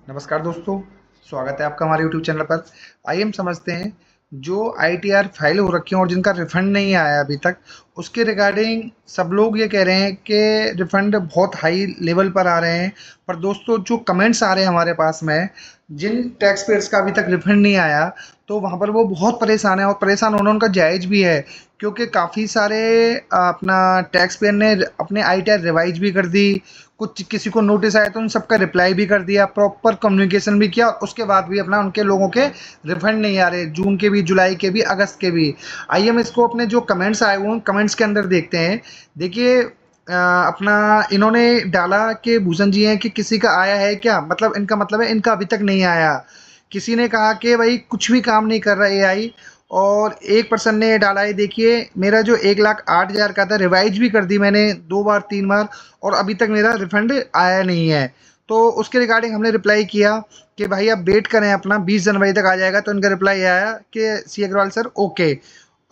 नमस्कार दोस्तों, स्वागत है आपका हमारे यूट्यूब चैनल पर। आइए हम समझते हैं जो आईटीआर फाइल हो रखी है और जिनका रिफंड नहीं आया अभी तक, उसके रिगार्डिंग सब लोग ये कह रहे हैं कि रिफंड बहुत हाई लेवल पर आ रहे हैं। पर दोस्तों जो कमेंट्स आ रहे हैं हमारे पास में, जिन टैक्स पेयर्स का अभी तक रिफंड नहीं आया, तो वहाँ पर वो बहुत परेशान है और परेशान होना उनका जायज़ भी है। क्योंकि काफ़ी सारे अपना टैक्स पेयर ने अपने आईटीआर रिवाइज भी कर दी, कुछ किसी को नोटिस आया तो उन सबका रिप्लाई भी कर दिया, प्रॉपर कम्युनिकेशन भी किया, उसके बाद भी अपना उनके लोगों के रिफंड नहीं आ रहे, जून के भी, जुलाई के भी, अगस्त के भी। आइए हम इसको अपने जो कमेंट्स आए हुए हैं कमेंट्स के अंदर देखते हैं। देखिए अपना इन्होंने डाला कि भूषण जी हैं कि किसी का आया है क्या, मतलब इनका मतलब है इनका अभी तक नहीं आया। किसी ने कहा कि भाई कुछ भी काम नहीं कर रहा एआई। और एक पर्सन ने ये डाला है, देखिए मेरा जो 1,08,000 का था रिवाइज भी कर दी मैंने 2 बार 3 बार, और अभी तक मेरा रिफंड आया नहीं है। तो उसके रिगार्डिंग हमने रिप्लाई किया कि भाई आप वेट करें, अपना 20 जनवरी तक आ जाएगा। तो इनका रिप्लाई आया कि सी अग्रवाल सर ओके।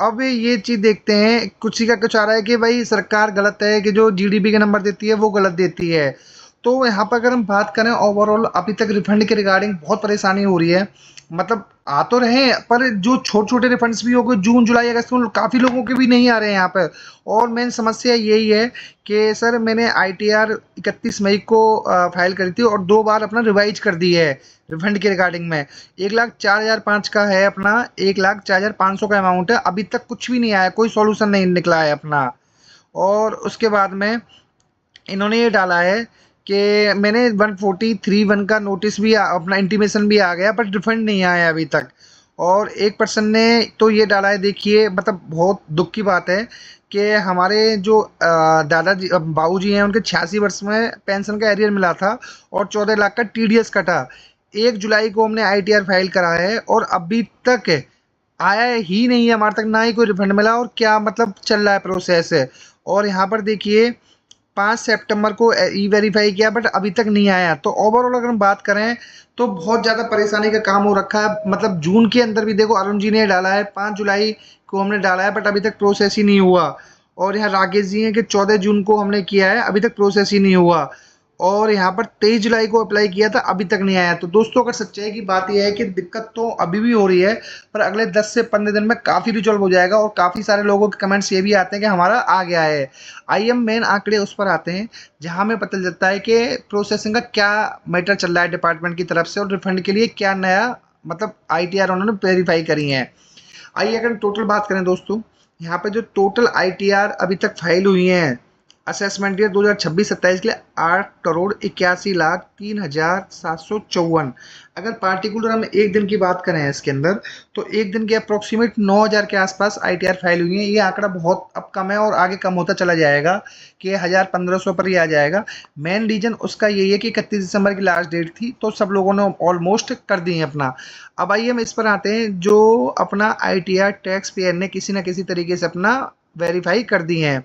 अब ये चीज़ देखते हैं, कुछ का कुछ आ रहा है कि भाई सरकार गलत है, कि जो जीडीपी के नंबर देती है वो गलत देती है। तो यहाँ पर अगर हम बात करें ओवरऑल अभी तक रिफंड के रिगार्डिंग बहुत परेशानी हो रही है। मतलब आ तो रहे हैं, पर जो छोटे छोटे रिफंड्स भी हो गए जून जुलाई अगस्त में, काफ़ी लोगों के भी नहीं आ रहे हैं यहाँ पर। और मेन समस्या यही है कि सर मैंने आईटीआर 31 मई को फाइल करी थी और 2 बार अपना रिवाइज कर दी है रिफंड के रिगार्डिंग में। 1,04,005 का है अपना, 1,04,500 का अमाउंट है, अभी तक कुछ भी नहीं आया, कोई सॉल्यूशन नहीं निकला है अपना। और उसके बाद में इन्होंने ये डाला है कि मैंने 143(1) का नोटिस भी अपना इंटीमेशन भी आ गया, बट रिफंड नहीं आया अभी तक। और एक पर्सन ने तो ये डाला है, देखिए मतलब बहुत दुख की बात है कि हमारे जो दादाजी बाबू जी हैं, उनके 86 वर्ष में पेंशन का एरियर मिला था और 14 लाख का टीडीएस कटा। 1 जुलाई को हमने आईटीआर फाइल करा है और अभी तक आया ही नहीं है हमारे तक, ना ही कोई रिफंड मिला, और क्या मतलब चल रहा है प्रोसेस है। और यहाँ पर देखिए 5 सितंबर को ई वेरीफाई किया, बट अभी तक नहीं आया। तो ओवरऑल अगर हम बात करें तो बहुत ज़्यादा परेशानी का काम हो रखा है। मतलब जून के अंदर भी देखो अरुण जी ने डाला है, 5 जुलाई को हमने डाला है, बट अभी तक प्रोसेस ही नहीं हुआ। और यहाँ राकेश जी हैं कि 14 जून को हमने किया है, अभी तक प्रोसेस ही नहीं हुआ। और यहाँ पर 23 जुलाई को अप्लाई किया था, अभी तक नहीं आया। तो दोस्तों अगर सच्चाई की बात यह है कि दिक्कत तो अभी भी हो रही है, पर अगले 10 से 15 दिन में काफ़ी रिजॉल्व हो जाएगा। और काफ़ी सारे लोगों के कमेंट्स ये भी आते हैं कि हमारा आ गया है। आइए हम मेन आंकड़े उस पर आते हैं जहां हमें पता चलता है कि प्रोसेसिंग का क्या मैटर चल रहा है डिपार्टमेंट की तरफ से, और रिफंड के लिए क्या नया मतलब आईटीआर उन्होंने वेरीफाई करी है। आइए अगर टोटल बात करें दोस्तों, यहाँ पे जो टोटल आईटीआर अभी तक फाइल हुई हैं असेसमेंट ईयर 2026-27 के लिए 8,81,03,754। अगर पार्टिकुलर हम एक दिन की बात करें इसके अंदर, तो एक दिन के अप्रोक्सीमेट 9,000 के आसपास आईटीआर फाइल हुई है। ये आंकड़ा बहुत अब कम है और आगे कम होता चला जाएगा कि 1,000-1,500 पर ही आ जाएगा। मेन रीजन उसका यही है कि 31 दिसंबर की लास्ट डेट थी, तो सब लोगों ने ऑलमोस्ट कर दी है अपना। अब आइए हम इस पर आते हैं, जो अपना आईटीआर टैक्स पेयर ने किसी न किसी तरीके से अपना वेरीफाई कर दी हैं,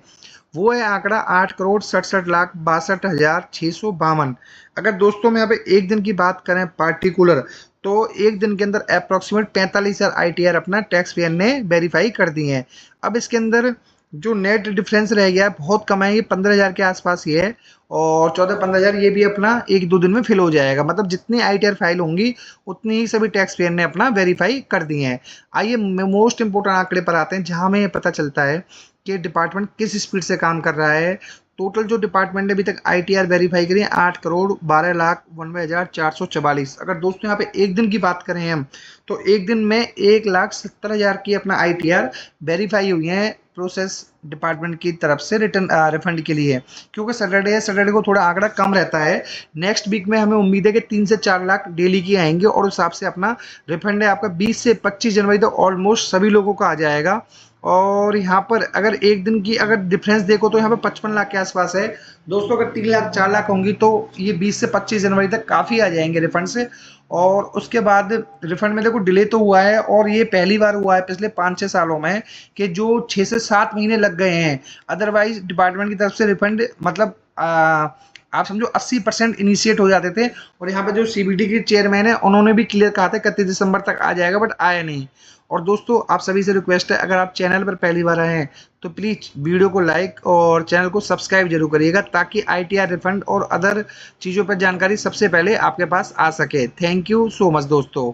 वो है आंकड़ा 8,67,62,652। अगर दोस्तों में यहाँ पे एक दिन की बात करें पार्टिकुलर, तो एक दिन के अंदर अप्रोक्सीमेट 45,000 आईटीआर अपना टैक्स पेयर ने वेरीफाई कर दी हैं। अब इसके अंदर जो नेट डिफरेंस रह गया है बहुत कम है, ये 15,000 के आसपास ही है। और 14-15,000 ये भी अपना एक दो दिन में फिल हो जाएगा। मतलब जितनी आईटीआर फाइल होंगी उतनी ही सभी टैक्स पेयर ने अपना वेरीफाई कर दी हैं। आइए मोस्ट इंपोर्टेंट आंकड़े पर आते हैं, जहां हमें ये पता चलता है कि डिपार्टमेंट किस स्पीड से काम कर रहा है। टोटल जो डिपार्टमेंट ने अभी तक आईटीआर वेरीफाई करी है 8,12,92,444। अगर दोस्तों यहाँ पे एक दिन की बात करें हम, तो एक दिन में 1,70,000 की अपना आईटीआर वेरीफाई हुई है प्रोसेस डिपार्टमेंट की तरफ से रिटर्न रिफंड के लिए। क्योंकि सैटरडे है, सैटरडे को थोड़ा आंकड़ा कम रहता है। नेक्स्ट वीक में हमें उम्मीद है कि 3 से 4 लाख डेली की आएंगे, और उस हिसाब से अपना रिफंड है आपका 20 से 25 जनवरी तक ऑलमोस्ट सभी लोगों का आ जाएगा। और यहाँ पर अगर एक दिन की अगर डिफरेंस देखो तो यहाँ पे 55 लाख के आसपास है। दोस्तों अगर 3 लाख 4 लाख होंगी तो ये 20 से 25 जनवरी तक काफ़ी आ जाएंगे रिफंड से। और उसके बाद रिफंड में देखो डिले तो हुआ है, और ये पहली बार हुआ है पिछले 5-6 सालों में कि जो 6 से 7 महीने लग गए हैं। अदरवाइज डिपार्टमेंट की तरफ से रिफंड मतलब आप समझो 80% इनिशिएट हो जाते थे। और यहाँ पे जो सीबीडी के चेयरमैन है उन्होंने भी क्लियर कहा था 31 दिसंबर तक आ जाएगा, बट आया नहीं। और दोस्तों आप सभी से रिक्वेस्ट है, अगर आप चैनल पर पहली बार आए हैं तो प्लीज़ वीडियो को लाइक और चैनल को सब्सक्राइब जरूर करिएगा, ताकि आईटीआर रिफंड और अदर चीज़ों पर जानकारी सबसे पहले आपके पास आ सके। थैंक यू सो मच दोस्तों।